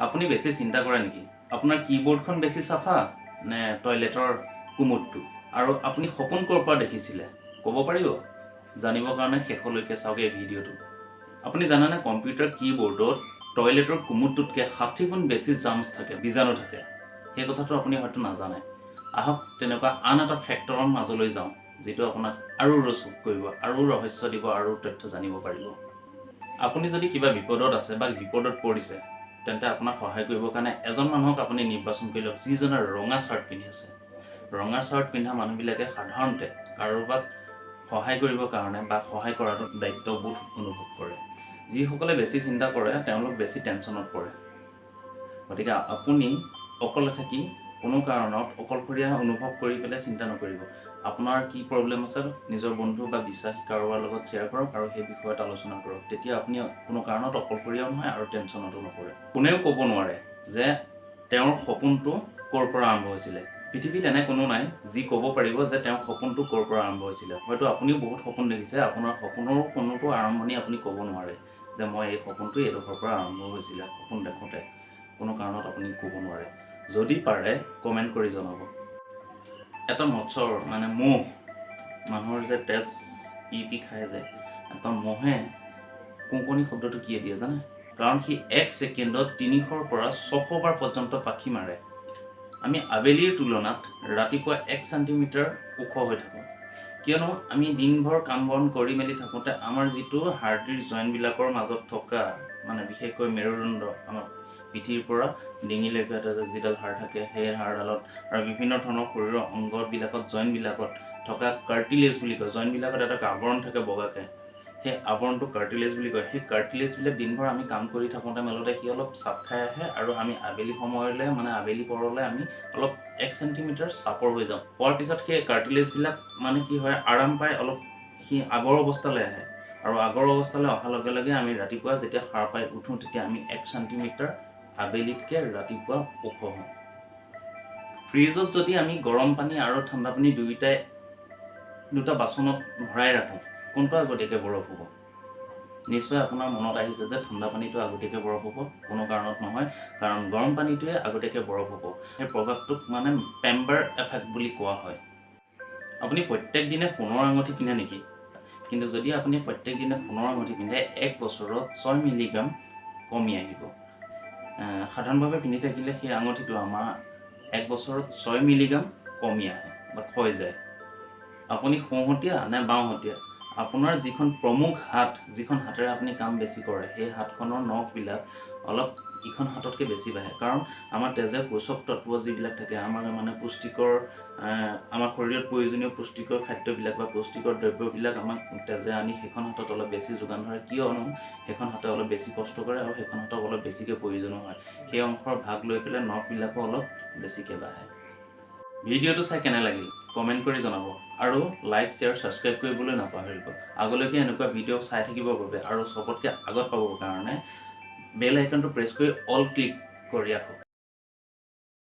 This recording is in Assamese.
আপুনি বেছি চিন্তা কৰে নেকি আপোনাৰ কিবোৰ্ডখন বেছি চাফা নে টয়লেটৰ কুমুদটো আৰু আপুনি সপোন ক'ৰ পৰা দেখিছিলে ক'ব পাৰিব জানিবৰ কাৰণে শেষলৈকে চাওক এই ভিডিঅ'টো আপুনি জানেনে কম্পিউটাৰ কিবোৰ্ডত টয়লেটৰ কুমুদটোতকৈ 60 গুণ বেছি জাৰ্মছ থাকে বীজাণু থাকে সেই কথাটো আপুনি হয়তো নাজানে আহক তেনেকুৱা আন এটা ফেক্টৰৰ মাজলৈ যাওঁ যেটো আপোনাক আৰু ৰসুক কৰিব আৰু ৰহস্য দিব আৰু তথ্য জানিব পাৰিব আপুনি যদি কিবা বিপদত আছে বা বিপদত পৰিছে তেন্তে আপোনাক সহায় কৰিবৰ কাৰণে এজন মানুহক আপুনি নিৰ্বাচন কৰি লওক যিজনে ৰঙা শাৰ্ট পিন্ধি আছে ৰঙা শাৰ্ট পিন্ধা মানুহবিলাকে সাধাৰণতে কাৰোবাক সহায় কৰিবৰ কাৰণে বা সহায় কৰাটো দায়িত্ববোধ অনুভৱ কৰে যিসকলে বেছি চিন্তা কৰে তেওঁলোক বেছি টেনচনত পৰে গতিকে আপুনি অকলে থাকি কোনো কাৰণত অকলশৰীয়া অনুভৱ কৰি পেলাই চিন্তা নকৰিব আপোনাৰ কি প্ৰব্লেম আছে নিজৰ বন্ধু বা বিশ্বাসী কাৰোবাৰ লগত শ্বেয়াৰ কৰক আৰু সেই বিষয়ত আলোচনা কৰক তেতিয়া আপুনি কোনো কাৰণত অকলশৰীয়াও নহয় আৰু টেনচনতো নপৰে কোনেও ক'ব নোৱাৰে যে তেওঁৰ সপোনটো ক'ৰ পৰা আৰম্ভ হৈছিলে পৃথিৱীত এনে কোনো নাই যি ক'ব পাৰিব যে তেওঁৰ সপোনটো ক'ৰ পৰা আৰম্ভ হৈছিলে হয়তো আপুনিও বহুত সপোন দেখিছে আপোনাৰ সপোনৰ কোনোটো আৰম্ভণি আপুনি ক'ব নোৱাৰে যে মই এই সপোনটো এইডোখৰ পৰা আৰম্ভ হৈছিলে সপোন দেখোঁতে কোনো কাৰণত আপুনি ক'ব নোৱাৰে যদি পাৰে কমেণ্ট কৰি জনাব এটা মৎসৰ মানে মহ মানুহৰ যে তেজ পি খায় যে এটা মহে কোঁকনি শব্দটো কি দিয়ে জানে কাৰণ সি 1 ছেকেণ্ডত 300 পৰা 600 বাৰ পৰ্যন্ত পাখি মাৰে আমি আবেলিৰ তুলনাত ৰাতিপুৱা 1 চেণ্টিমিটাৰ ওখ হৈ থাকোঁ কিয়নো আমি দিনভৰ কাম বন কৰি মেলি থাকোঁতে আমাৰ যিটো হাৰ্ডিৰ জইণ্টবিলাকৰ মাজত থকা মানে বিশেষকৈ মেৰুদণ্ড আমাৰ পিঠিৰ পৰা ডিঙিলৈকে যিডাল হাড় থাকে সেই হাড়ডালত আৰু বিভিন্ন ধৰণৰ শৰীৰৰ অংগবিলাকত জইণ্টবিলাকত থকা কাৰ্টিলেজ বুলি কয় জইণ্টবিলাকত এটা আৱৰণ থাকে বগাকৈ সেই আৱৰণটো কাৰ্টিলেজ বুলি কয় সেই কাৰ্টিলেজবিলাক দিনভৰ আমি কাম কৰি থাকোঁতে মেলোতে সি অলপ চাপ খাই আহে আৰু আমি আবেলি সময়লৈ মানে আবেলি পৰলৈ আমি অলপ 1 চেণ্টিমিটাৰ চাপৰ হৈ যাওঁ হোৱাৰ পিছত সেই কাৰ্টিলেজবিলাক মানে কি হয় আৰাম পাই অলপ সি আগৰ অৱস্থালৈ আহে আৰু আগৰ অৱস্থালৈ অহাৰ লগে লগে আমি ৰাতিপুৱা যেতিয়া সাৰ পাই উঠোঁ তেতিয়া আমি 1 চেণ্টিমিটাৰ আবেলিতকৈ ৰাতিপুৱা ওখ হওঁ ফ্ৰিজত যদি আমি গৰম পানী আৰু ঠাণ্ডা পানী দুটা বাচনত ভৰাই ৰাখোঁ কোনটো আগতীয়াকৈ বৰফ হ'ব নিশ্চয় আপোনাৰ মনত আহিছে যে ঠাণ্ডা পানীটো আগতীয়াকৈ বৰফ হ'ব কোনো কাৰণত নহয় কাৰণ গৰম পানীটোৱে আগতীয়াকৈ বৰফ হ'ব সেই প্ৰভাৱটোক মানে পেম্বাৰ এফেক্ট বুলি কোৱা হয় আপুনি প্ৰত্যেক দিনে সোণৰ আঙুঠি পিন্ধে নেকি কিন্তু যদি আপুনি প্ৰত্যেক দিনে সোণৰ আঙুঠি পিন্ধে 1 বছৰত 6 মিলিগ্ৰাম কমি আহিব সাধাৰণভাৱে পিন্ধি থাকিলে সেই আঙুঠিটো আমাৰ 1 বছৰত 6 মিলিগ্ৰাম কমি আহে বা ক্ষয় যায় আপুনি সোঁহতীয়া নে বাওঁহতীয়া আপোনাৰ যিখন প্ৰমুখ হাত যিখন হাতেৰে আপুনি কাম বেছি কৰে সেই হাতখনৰ নখবিলাক অলপ ইখন হাততকৈ বেছি বাঢ়ে কাৰণ আমাৰ তেজে পোষক তত্ত্ব যিবিলাক থাকে আমাৰ মানে পুষ্টিকৰ আমাৰ শৰীৰত প্ৰয়োজনীয় পুষ্টিকৰ খাদ্যবিলাক বা পুষ্টিকৰ দ্ৰব্যবিলাক আমাক তেজে আনি সেইখন হাতত অলপ বেছি যোগান ধৰে কিয়নো সেইখন হাতে অলপ বেছি কষ্ট কৰে আৰু সেইখন হাতক অলপ বেছিকৈ প্ৰয়োজনো হয় সেই অংশৰ ভাগ লৈ পেলাই নখবিলাকো অলপ বেছিকৈ বাঢ়ে ভিডিঅ'টো চাই কেনে লাগিল কমেণ্ট কৰি জনাব আৰু লাইক শ্বেয়াৰ ছাবস্ক্ৰাইব কৰিবলৈ নাপাহৰিব আগলৈকে এনেকুৱা ভিডিঅ' চাই থাকিবৰ বাবে আৰু চবতকৈ আগত পাবৰ কাৰণে বেল আইকনটো প্ৰেছ কৰি অল ক্লিক কৰি ৰাখক